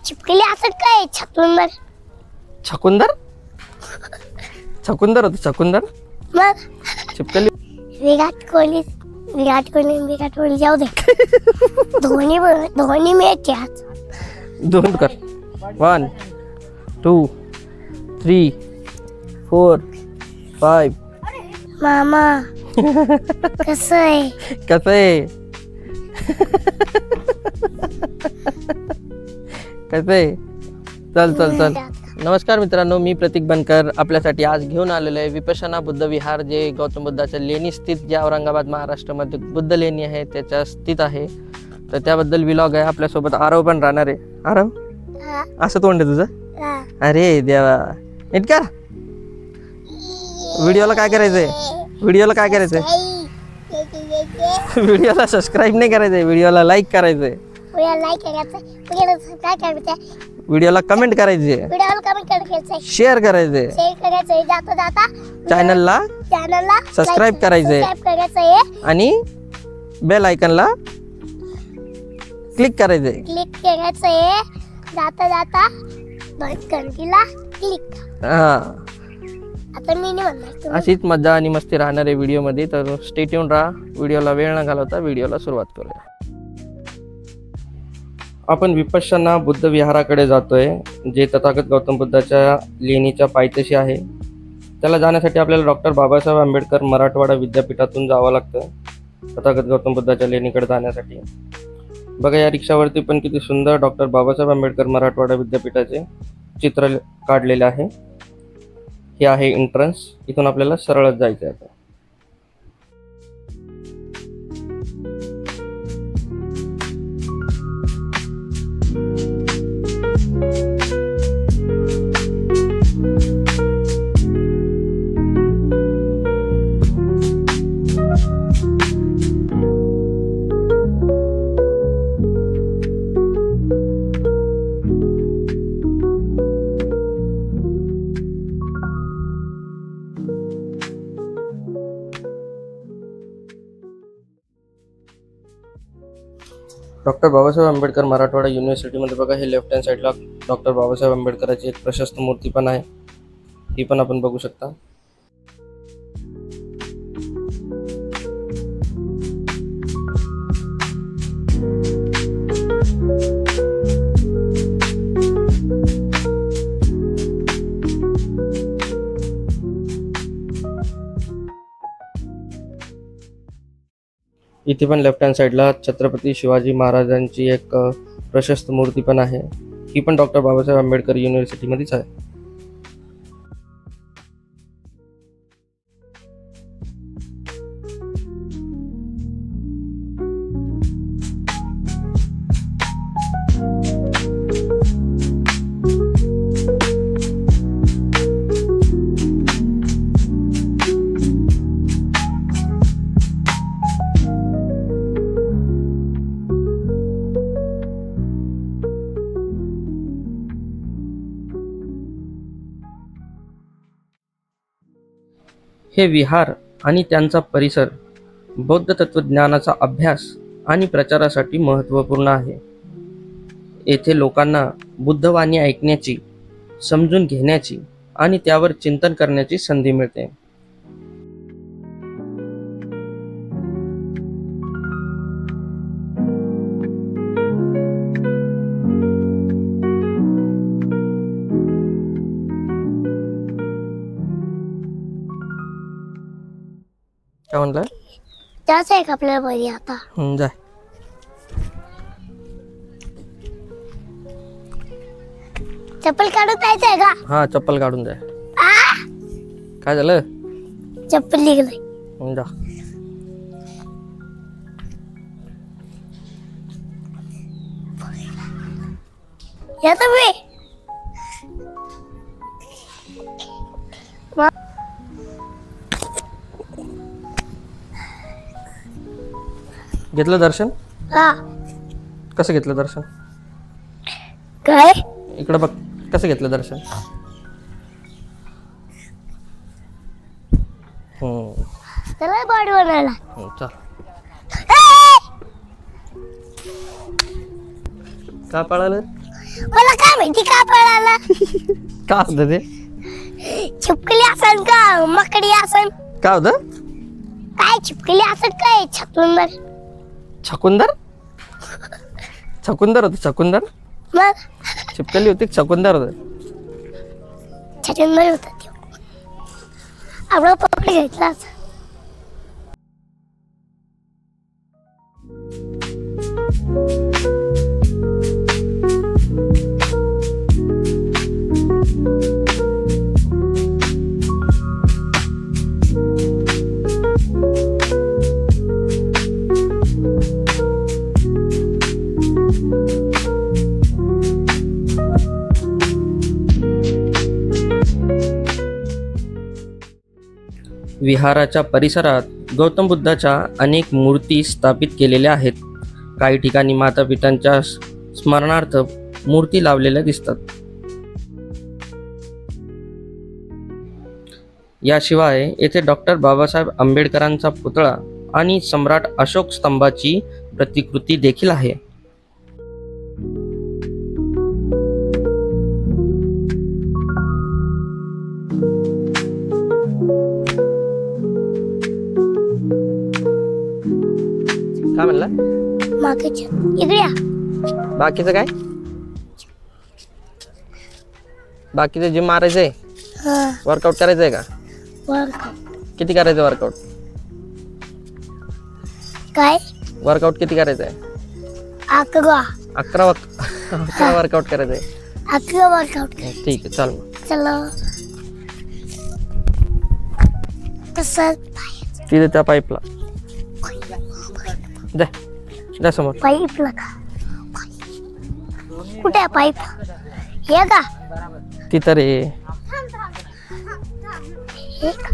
चिपकली असं काय छकुंदर छकुंदर छकुंदर होतं छकुंदर मग चिपकली विराट कोहली जाऊ दे धोनी मॅच आहे आज. दोन कर 1 2 3 4 5 मामा कसं आहे कसं आहे कसं आहे चल चल चल. नमस्कार मित्रांनो, मी प्रतीक बनकर आपल्यासाठी आज घेऊन आलेलो आहे विपश्यना बुद्ध विहार, जे गौतम बुद्धाच्या लेणी स्थित, जे औरंगाबाद महाराष्ट्रामध्ये बुद्ध लेणी आहे त्याच्या स्थित आहे. तर त्याबद्दल व्लॉग आहे. आपल्यासोबत आरव पण राहणार आहे. आरव असं तोंड आहे तुझं? अरे देवा, नीट कर. व्हिडिओला काय करायचंय? व्हिडिओला सबस्क्राईब नाही करायचंय, व्हिडिओला लाईक करायचंय, व्हिडिओला कमेंट करायचे, शेअर करायचे, चॅनलला सबस्क्राईब करायचे आणि बेल आयकॉनला क्लिक करायचे. जाता जाता घंटीला क्लिक. आता मी नाही म्हणणार. अशीच मजा आणि मस्ती राहणार आहे व्हिडिओ मध्ये. तर स्टे ट्यून राहा. व्हिडिओला वेळ न घालवता व्हिडिओला सुरुवात करूया. आपण विपश्यना बुद्ध विहाराकडे जातोय, जे तथागत गौतम बुद्धाच्या लेणीच्या पायथ्याशी आहे. त्याला जाण्यासाठी आपल्याला डॉक्टर बाबासाहेब आंबेडकर मराठवाडा विद्यापीठातून जावं लागतं तथागत गौतम बुद्धाच्या लेणीकडे जाण्यासाठी. बघा, या रिक्षावरती पण किती सुंदर डॉक्टर बाबासाहेब आंबेडकर मराठवाडा विद्यापीठाचे चित्र काढलेले आहे. हे आहे एंट्रन्स. इथून आपल्याला सरळच जायचं आहे. आता डॉक्टर बाबासाहेब आंबेडकर मराठवाडा युनिव्हर्सिटीमध्ये बघा, हे लेफ्ट हँड साईडला डॉक्टर बाबासाहेब आंबेडकरांची एक प्रशस्त मूर्ती पण आहे. ही पण आपण बघू शकता. इथे पण लेफ्ट हँड साईडला छत्रपती शिवाजी महाराजांची एक प्रशस्त मूर्ती पण आहे. ही पण डॉक्टर बाबासाहेब आंबेडकर युनिव्हर्सिटीमध्येच आहे. हे विहार आणि त्यांचा परिसर बौद्ध तत्त्वज्ञानाचा अभ्यास आणि प्रचारासाठी महत्त्वपूर्ण आहे. येथे लोकांना बुद्धवाणी ऐकण्याची, समजून घेण्याची आणि त्यावर चिंतन करण्याची संधी मिळते. काय म्हणलं? त्याच आहे का आपल्याला बरी आता? जाय. चप्पल काढून जायचं आहे का? हा, चप्पल काढून जाय. काय झालं? चप्पल निघाली. जा. या तुम्ही घेतलं दर्शन? हा. कसं घेतलं दर्शन? काय? इकडे बघ, कसं घेतलं दर्शन? चला बॉडी बनायला. चल. का पळालं? मला काय माहिती का पळाला. का होतं ते? चिपकली असन का मकडी असन. काय होतं? काय चिपकली असन काय छकुंदर. छकुंदर? छकुंदर होतं छकुंदर? मग चिपकली होती छकुंदर होतं? छकुंदर होता ते. आपलं पकड घेतला असं. विहाराच्या परिसरात गौतम बुद्धाच्या अनेक मूर्ती स्थापित केलेल्या आहेत. काही ठिकाणी माता पित्यांच्या स्मरणार्थ मूर्ती लावलेल्या दिसतात. याशिवाय येथे डॉक्टर बाबासाहेब आंबेडकरांचा पुतळा आणि सम्राट अशोक स्तंभाची प्रतिकृती देखील आहे. काय म्हणला? मागच्या इकडे या. बाकीचं काय? बाकीचं जिम मारायचंय, हा वर्कआउट करायचंय का? वर्कआउट किती करायचं वर्कआउट? काय वर्कआउट किती करायचंय? 11 11 वर्कआउट करायचंय. 11 वर्कआउट. ठीक आहे, चाल मग. चला तसं तिथे त्या पाईपला जा, जा समोर. पाईप लगा. कुठे आहे पाईप? हे का? तिथं रे. हे का?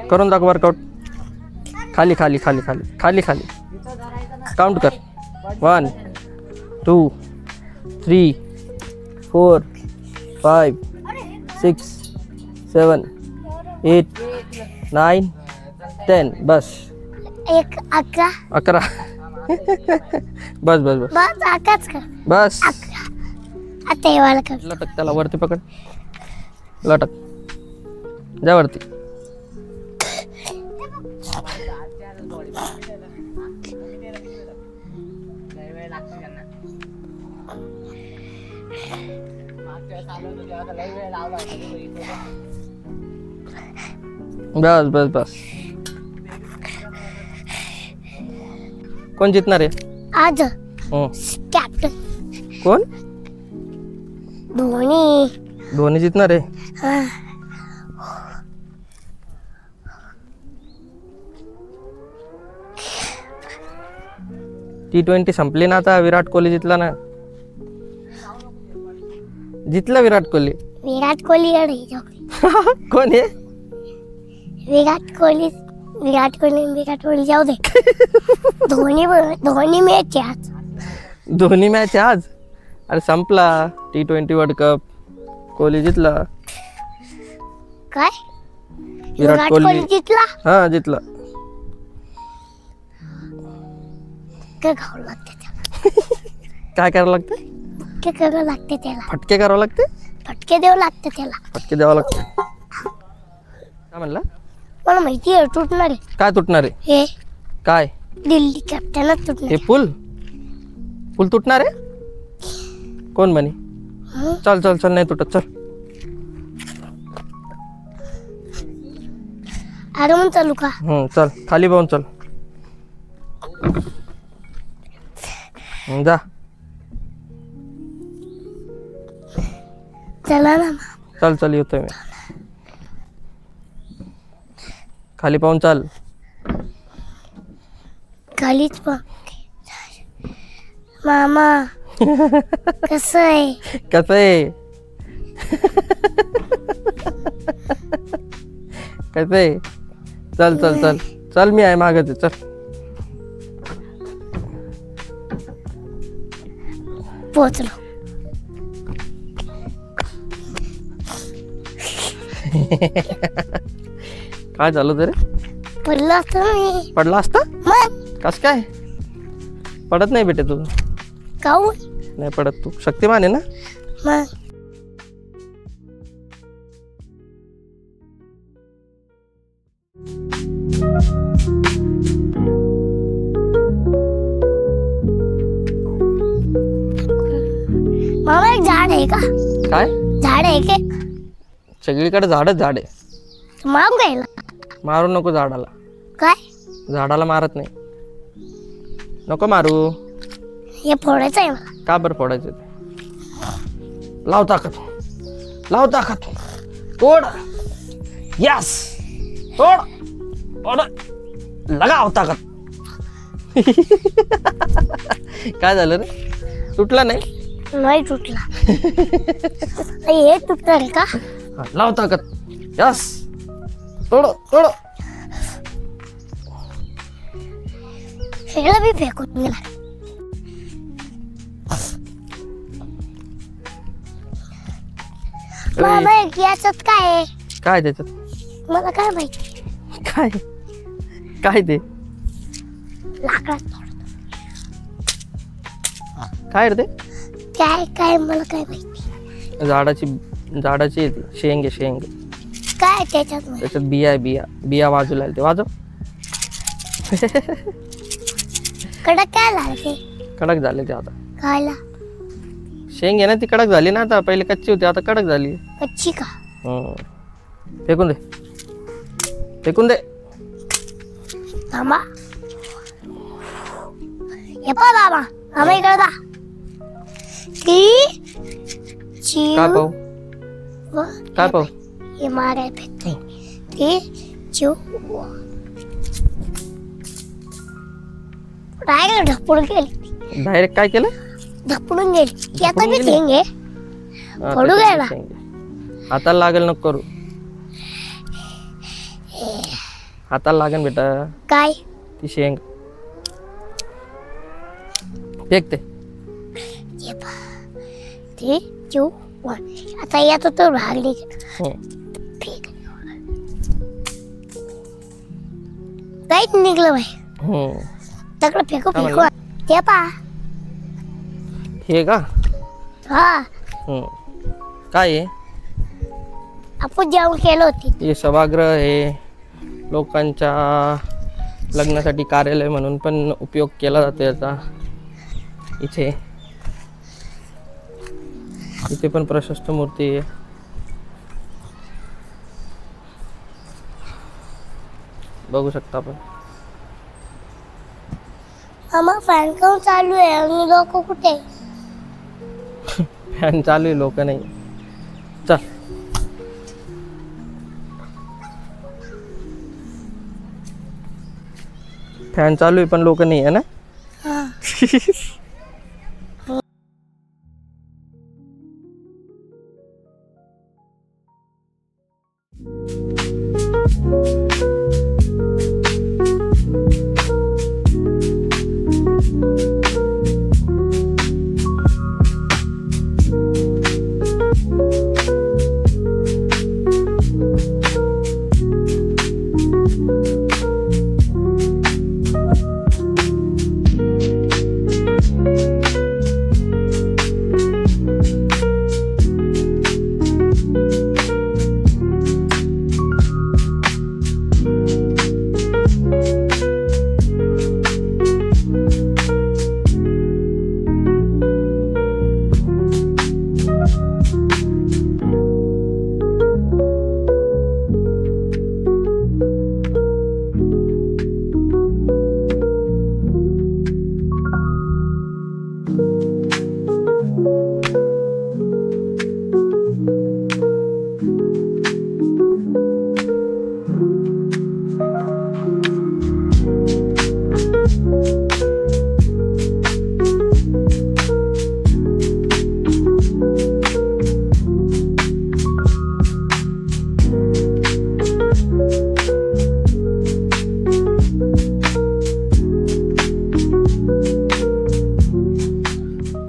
करून दाखव वर्कआउट. खाली खाली खाली खाली खाली खाली काउंट कर. 1 2 3 4 5 6 7 8 9 10. बस. 1 11 11. बस बस बस बस 11च का? बस. 11. आता हे वाला कर. लटक, त्याला वरती पकड. लटक, जा वरती. बस बस बस. कोण जितणार आहे आज हं. कॅप्टन कोण? धोनी. धोनी जितणार आहे. हा. T20 संपली ना आता. विराट कोहली जितला ना. जितला विराट कोहली. विराट कोहली अरे कोण आहे? विराट कोहली जाऊ दे. धोनी मॅच आहे आज. धोनी मॅच आहे आज. अरे संपला T20 वर्ल्ड कप. कोहली जितला. काय? विराट कोहली जितला. हा जितला. काय खावं लागते त्याला? काय करावं लागतं? फटके करावं लागते त्याला. फटके करावं लागते. फटके द्यावं लागते त्याला. फटके द्यावं लागते. काय म्हणला? मला माहिती आहे तुटणार आहे. काय तुटणार आहे? हे काय? दिल्ली कॅप्टनच हे तुटणार. पूल तुटणार आहे? कोण म्हणे? चल चल चल, नाही तुटत. चल. अरे मग चालू का? चल खाली पाहून चल. जा. चला ना. चल चल येतोय मी. खाली पाहून चाल. खालीच पण मामा कसं आहे? कसं आहे? कसं आहे? चल चल चल चल, मी आहे मागच आहे. चल. पोचलो. काय झालं तरी? पडला असता मी. पडला असता? मग कस काय? पडत नाही बेटे तू. काऊन? नाही पडत. तू शक्तिमान आहे ना. मग मामा एक झाड आहे का? काय झाड आहे के? सगळीकडे झाडच झाड आहे. मागून घ्यायला मारू नको झाडाला. काय? झाडाला मारत नाही. नको मारू. हे फोडायचं आहे मला. का बरं फोडायचं ते? लाव ताकद. लाव ताकद. तोड. यस. तोड. तोड. लगाव ताकद. काय झालं रे? तुटला नाही? नाही तुटला. हे तुटणार का? हा, लाव ताकद. यस. तोड. तोड. सगळं मी फेकून गेला. मामा एक याच्यात काय आहे? काय त्याच्यात? मला काय माहिती. काय काय ते? लाकडात काय रे ते? काय काय मला काय माहिती. झाडाची आहे ती. शेंग आहे शेंग. काय त्याच्यात माहिती? त्याच्यात बिया आहे बिया. बिया वाजूला ते वाजव. कडक काय झालं ते? कडक झाले ते आता. खायला शेंग आहे ना ती कडक झाली ना आता. पहिले कच्ची होती आता कडक झाली. कच्ची का? फेकून दे. फेकून दे. मामा हे पहा मामा. मामा इकडे जा. काय पाहू? काय पाहू? हे माराय फेकते. ती चिव डायरेक्ट ढपडून गेली. डायरेक्ट काय केलं? ढपडून गेली. आता मी थेंग आहे. हा, पडू त्याच्यात गेला. शेंग आहे. हाताला लागेल नको करू. हाताला लागेल बेटा काय? ती शेंग. फेकते. हे पहा. ती चिव आता यात तो भागली. फेक. काहीच निघलं बाई. तकडं फेकू काय फेकू. म्हणलं? ते पहा. हे का? हा काय आहे? आपण जेवण केलं होती. हे सभागृह हे लोकांच्या लग्नासाठी कार्यालय म्हणून पण उपयोग केला जातो याचा. इथे पण प्रशस्त मूर्ती आहे. बघू शकता आपण. मामा फॅन काऊन चालू आहे आणि लोक कुठे? फॅन चालू आहे लोक नाही. चल फॅन चालू आहे पण लोक नाही आहे ना.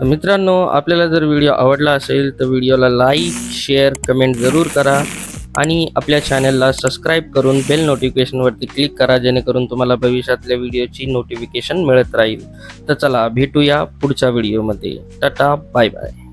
मित्रांनो, आपल्याला जर व्हिडिओ आवडला असेल तर व्हिडिओला लाईक शेअर कमेंट जरूर करा आणि आपल्या चॅनलला सबस्क्राईब करून बेल नोटिफिकेशनवरती क्लिक करा, जेणेकरून तुम्हाला भविष्यातल्या व्हिडिओची नोटिफिकेशन मिळत राहील. तर चला भेटूया पुढच्या व्हिडिओमध्ये. Tata bye bye.